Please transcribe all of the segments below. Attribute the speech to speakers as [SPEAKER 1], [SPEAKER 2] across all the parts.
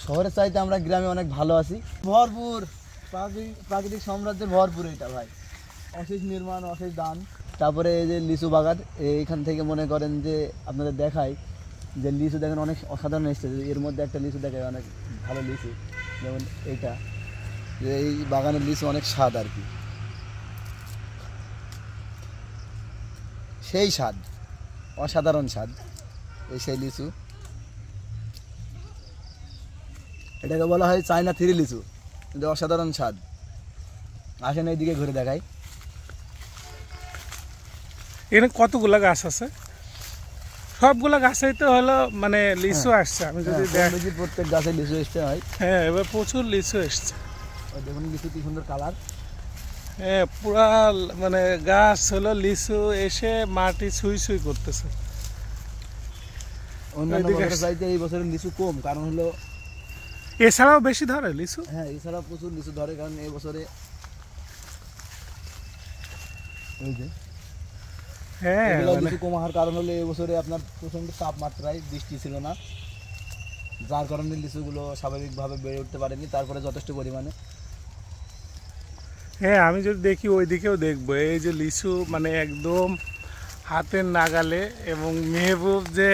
[SPEAKER 1] শহরের চাইতে আমরা গ্রামে অনেক ভালো আছি। ভরপুর প্রাকৃতিক সাম্রাজ্যের ভরপুর এটা ভাই, অশেষ নির্মাণ, অশেষ দান। তারপরে এই যে লিচু বাগান, এইখান থেকে মনে করেন যে আপনাদের দেখাই যে লিচু দেখেন অনেক অসাধারণ এসছে। এর মধ্যে একটা লিচু দেখায় অনেক ভালো লিচু, যেমন এইটা, যে এই বাগানের লিচু অনেক স্বাদ আর কি, সেই স্বাদ, অসাধারণ স্বাদ এই সেই লিচু। এটাকে বলা হয় চায়না থ্রি লিচু, কিন্তু অসাধারণ স্বাদ। আসেন এইদিকে ঘুরে দেখাই।
[SPEAKER 2] এখানে কতগুলা গাছ আছে? সবগুলা গাছেই তো হলো মানে লিচু আসছে। আমি যদি দেখি
[SPEAKER 1] প্রত্যেক গাছে লিচু এসছে হয়।
[SPEAKER 2] হ্যাঁ, এবার প্রচুর লিচু এসছে।
[SPEAKER 1] দেখুন লিচু কি সুন্দর কালার।
[SPEAKER 2] হ্যাঁ, পুরা মানে গাছ হলো লিচু এসে মাটি ছুঁই ছুঁই করতেছে।
[SPEAKER 1] অন্যান্য বছরের চাইতে এই বছরের লিচু কম, কারণ হলো
[SPEAKER 2] এছাড়াও বেশি ধরে লিচু।
[SPEAKER 1] হ্যাঁ, এছাড়াও প্রচুর লিচু ধরে, কারণ এই বছরে এই যে
[SPEAKER 2] হ্যাঁ
[SPEAKER 1] লিচু কম হওয়ার কারণ হলো এই বছরে আপনার প্রচন্ড তাপমাত্রায় বৃষ্টি ছিল না, যার কারণে লিচুগুলো স্বাভাবিকভাবে বেড়ে উঠতে পারেনি তারপরে যথেষ্ট পরিমাণে।
[SPEAKER 2] হ্যাঁ, আমি যদি দেখি ওই দিকেও দেখবো। এই যে লিচু মানে একদম হাতের নাগালে, এবং মেহবুব যে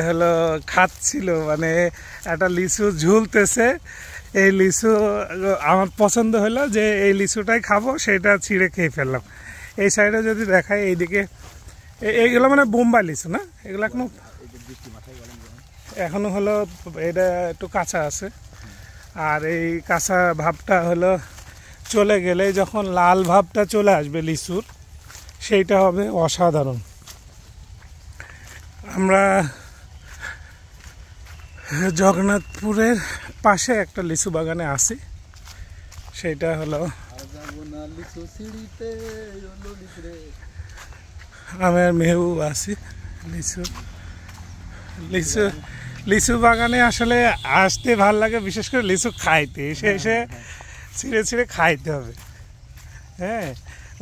[SPEAKER 2] হলো খাচ্ছিল, মানে একটা লিচু ঝুলতেছে। এই লিচু আমার পছন্দ হলো যে এই লিচুটাই খাবো, সেটা ছিঁড়ে খেয়ে ফেললাম। এই সাইডে যদি দেখাই, এইদিকে এইগুলো মানে বোম্বাই লিচু না, এগুলো এখনো হলো এটা একটু কাঁচা আছে। আর এই কাঁচা ভাবটা হলো চলে গেলে যখন লাল ভাবটা চলে আসবে লিচুর, সেইটা হবে অসাধারণ। আমরা জগন্নাথপুরের পাশে একটা লিচু বাগানে আছি, সেইটা হলো আমার মেহবুব আছি। লিচু বাগানে আসলে আসতে ভাল লাগে, বিশেষ করে লিচু খাইতে। এসে ছিঁড়ে ছিঁড়ে খাইতে হবে। হ্যাঁ,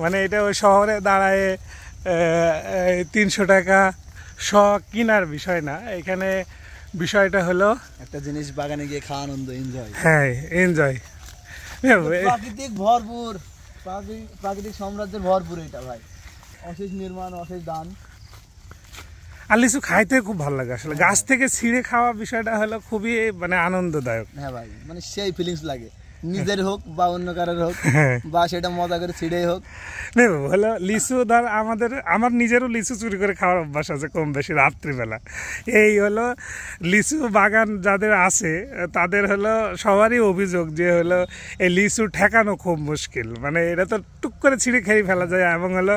[SPEAKER 2] মানে এটা ওই শহরে দাঁড়ায় 300 টাকা কেনার বিষয় না। এখানে বিষয়টা হলো
[SPEAKER 1] একটা জিনিস বাগানে গিয়ে খাওয়া আনন্দ, এনজয়।
[SPEAKER 2] হ্যাঁ, এনজয়।
[SPEAKER 1] প্রাকৃতিক ভরপুর, প্রাকৃতিক সাম্রাজ্যের ভরপুর এটা ভাই, অশেষ নির্মাণ, অশেষ দান।
[SPEAKER 2] আর লিচু খাইতে খুব ভালো লাগে আসলে। গাছ থেকে ছিঁড়ে খাওয়া বিষয়টা হলো খুবই মানে আনন্দদায়ক।
[SPEAKER 1] হ্যাঁ ভাই, মানে সেই ফিলিংস লাগে, নিজের হোক বা অন্য কারোর হোক, বা সেটা মজা করে ছিঁড়েই হোক।
[SPEAKER 2] হলো লিচু ধর আমার নিজেরও লিচু চুরি করে খাওয়ার অভ্যাস আছে কম বেশি রাত্রিবেলা। এই হলো লিচু বাগান যাদের আছে তাদের হলো সবারই অভিযোগ যে হলো এই লিচু ঠেকানো খুব মুশকিল। মানে এটা তো টুক করে ছিঁড়ে খেয়ে ফেলা যায়, এবং হলো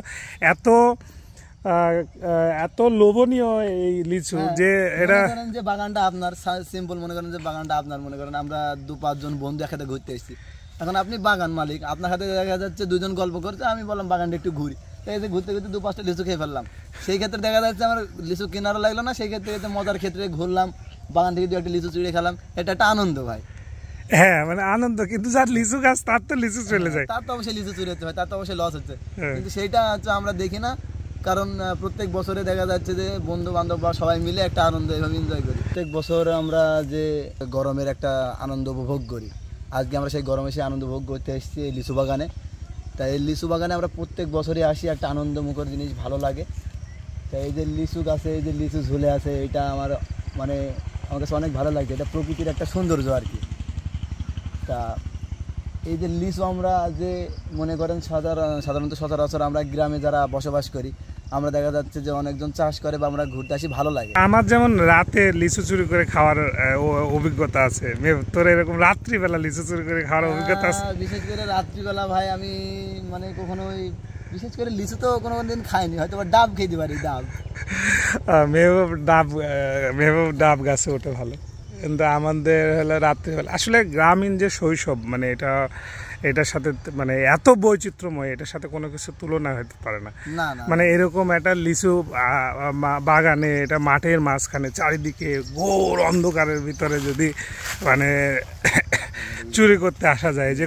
[SPEAKER 2] এত লোভনীয় এই লিচু যে এটা
[SPEAKER 1] যে বাগানটা আপনার সিম্পল মনে করেন, যে বাগানটা আপনার মনে করেন আমরা 2-5 জন বন্ধু একসাথে ঘুরতে এসেছি। এখন আপনি বাগান মালিক, আপনার সাথে দেখা যাচ্ছে 2 জন গল্প করছে, আমি বললাম বাগানটা একটু ঘুরি, তাই ঘুরতে ঘুরতে 2-5টা লিচু খেয়ে ফেললাম। সেই ক্ষেত্রে দেখা যাচ্ছে আমার লিচু কেনারও লাগলো না, সেই ক্ষেত্রে মজার ক্ষেত্রে ঘুরলাম, বাগান থেকে 2-1টা লিচু চুড়ে খেলাম, এটা একটা আনন্দ ভাই।
[SPEAKER 2] হ্যাঁ, মানে আনন্দ। কিন্তু যার লিচু গাছ তার তো লিচু চলে যায়,
[SPEAKER 1] তার তো অবশ্যই লিচু চুরি হচ্ছে ভাই, তার তো অবশ্যই লস হচ্ছে। কিন্তু সেইটা হচ্ছে আমরা দেখি না, কারণ প্রত্যেক বছরে দেখা যাচ্ছে যে বন্ধু বান্ধব বা সবাই মিলে একটা আনন্দ এভাবে এনজয় করি। প্রত্যেক বছর আমরা যে গরমের একটা আনন্দ উপভোগ করি, আজকে আমরা সেই গরমে সেই আনন্দ উপভোগ করতে এসেছি এই লিচু বাগানে। তাই এই লিচু বাগানে আমরা প্রত্যেক বছরই আসি, একটা আনন্দমুখর জিনিস ভালো লাগে। তাই এই যে লিচু গাছে এই যে লিচু ঝুলে আছে, এটা আমার কাছে অনেক ভালো লাগে। এটা প্রকৃতির একটা সৌন্দর্য আর কি। তা এই যে লিচু আমরা যে মনে করেন সাধারণত সচরাচর আমরা গ্রামে যারা বসবাস করি, আমরা দেখা যাচ্ছে যে অনেকজন চাষ করে বা আমরা ঘুরতে আসি, ভালো লাগে।
[SPEAKER 2] আমার যেমন রাতে লিচু চুরি করে খাওয়ার অভিজ্ঞতা আছে। তোর এরকম রাত্রিবেলা লিচু চুরি করে খাওয়ার অভিজ্ঞতা আছে?
[SPEAKER 1] বিশেষ করে রাত্রিবেলা ভাই আমি মানে কখনোই বিশেষ করে লিচু তো কোনো দিন খাইনি, হয়তো ডাব খেতে পারি।
[SPEAKER 2] মেহবুব ডাব গাছে ওঠে ভালো, কিন্তু আমাদের হলো রাত্রিবেলা। আসলে গ্রামীণ যে শৈশব, মানে এটার সাথে মানে এত বৈচিত্র্যময়, এটার সাথে কোনো কিছু তুলনা হতে পারে না। মানে এরকম একটা লিচু বাগানে, এটা মাঠের মাঝখানে, চারিদিকে ঘোর অন্ধকারের ভিতরে যদি মানে চুরি করতে আসা যায়, যে